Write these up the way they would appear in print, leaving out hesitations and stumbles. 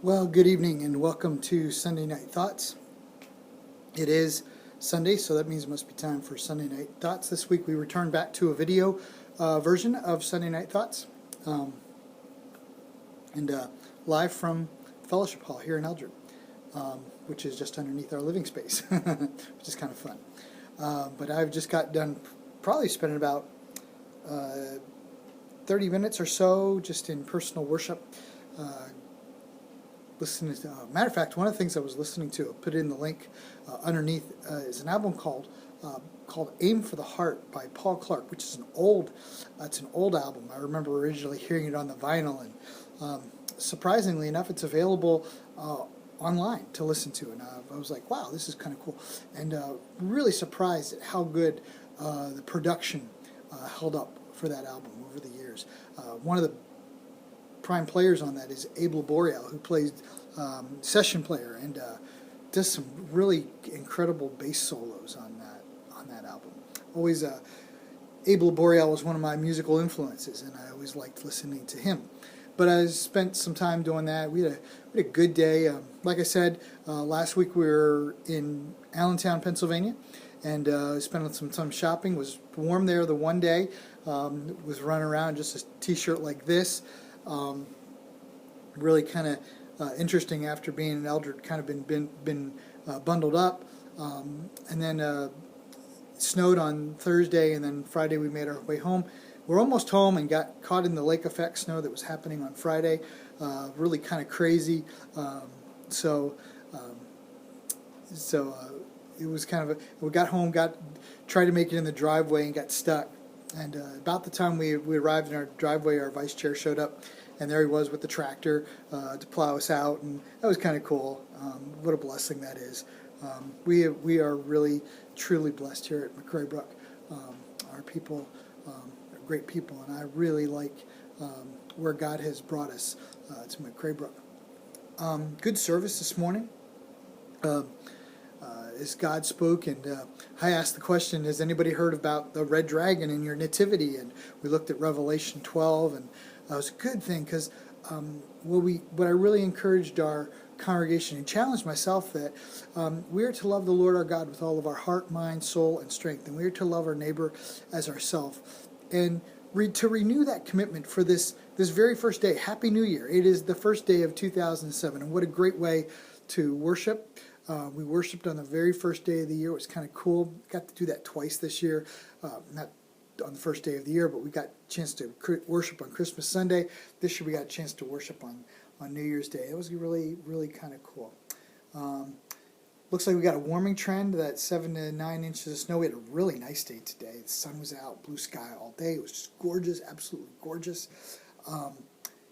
Well, good evening and welcome to Sunday Night Thoughts. It is Sunday, so that means it must be time for Sunday Night Thoughts. This week we return back to a video version of Sunday Night Thoughts um, and live from Fellowship Hall here in Eldred, which is just underneath our living space, which is kind of fun. But I've just got done probably spending about 30 minutes or so just in personal worship. Listening to, matter of fact, one of the things I was listening to, I'll put in the link underneath, is an album called "Aim for the Heart" by Paul Clark, which is it's an old album. I remember originally hearing it on the vinyl, and surprisingly enough, it's available online to listen to, and I was like, wow, this is kind of cool, and really surprised at how good the production held up for that album over the years. One of the prime players on that is Abe Laboriel, who plays session player and does some really incredible bass solos on that album. Always, Abe Laboriel was one of my musical influences, and I always liked listening to him. But I spent some time doing that. We had a good day. Like I said, last week we were in Allentown, Pennsylvania, and spent some time shopping. It was warm there the one day. Was running around just a t-shirt like this. Really kind of interesting after being in Eldred, kind of been bundled up, and then snowed on Thursday, and then Friday we made our way home. We're almost home and got caught in the lake effect snow that was happening on Friday. Really kind of crazy. So it was kind of we got home, tried to make it in the driveway and got stuck. And about the time we arrived in our driveway, our vice chair showed up, and there he was with the tractor to plow us out, and that was kind of cool. What a blessing that is. We are really, truly blessed here at McCray Brook. Our people are great people, and I really like where God has brought us to McCray Brook. Good service this morning. As God spoke, and I asked the question, has anybody heard about the red dragon in your nativity? And we looked at Revelation 12, and it was a good thing, because what I really encouraged our congregation and challenged myself that we are to love the Lord our God with all of our heart, mind, soul, and strength, and we are to love our neighbor as ourselves. And to renew that commitment for this very first day. Happy New Year. It is the first day of 2007, and what a great way to worship. We worshipped on the very first day of the year. It was kind of cool. Got to do that twice this year. Not on the first day of the year, but we got a chance to worship on Christmas Sunday. This year we got a chance to worship on New Year's Day. It was really, really kind of cool. Looks like we got a warming trend, that 7 to 9 inches of snow. We had a really nice day today. The sun was out, blue sky all day. It was just gorgeous, absolutely gorgeous.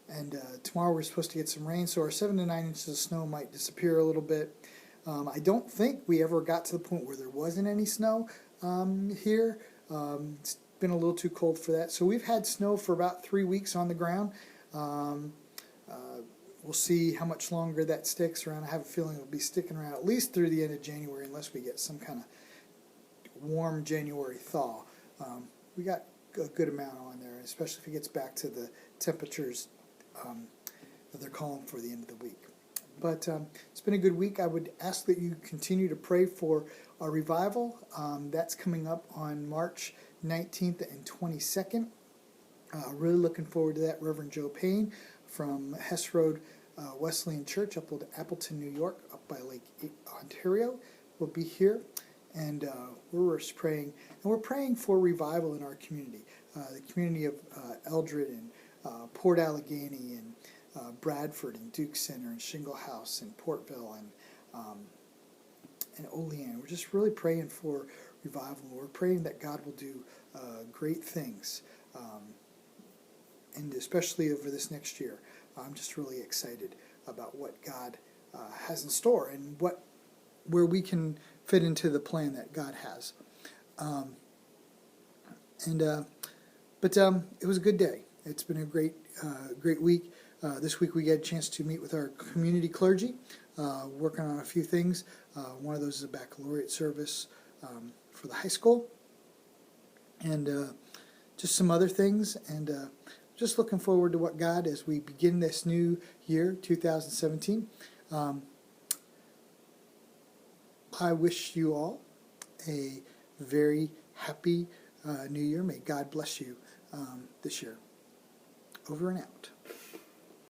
And tomorrow we're supposed to get some rain, so our 7 to 9 inches of snow might disappear a little bit. I don't think we ever got to the point where there wasn't any snow here. It's been a little too cold for that. So we've had snow for about 3 weeks on the ground. We'll see how much longer that sticks around. I have a feeling it'll be sticking around at least through the end of January, unless we get some kind of warm January thaw. We got a good amount on there, especially if it gets back to the temperatures that they're calling for the end of the week. But it's been a good week. I would ask that you continue to pray for our revival. That's coming up on March 19th and 22nd. Really looking forward to that. Reverend Joe Payne from Hess Road Wesleyan Church up in Appleton, New York, up by Lake Ontario, will be here. And we're praying, and we're praying for revival in our community. The community of Eldred and Port Allegheny and Bradford and Duke Center and Shingle House and Portville and Olean. We're just really praying for revival. We're praying that God will do great things, and especially over this next year. I'm just really excited about what God has in store and where we can fit into the plan that God has. But it was a good day. It's been a great week. This week we get a chance to meet with our community clergy, working on a few things. One of those is a baccalaureate service for the high school, and just some other things. And just looking forward to what God, as we begin this new year, 2017. I wish you all a very happy new year. May God bless you this year. Over and out.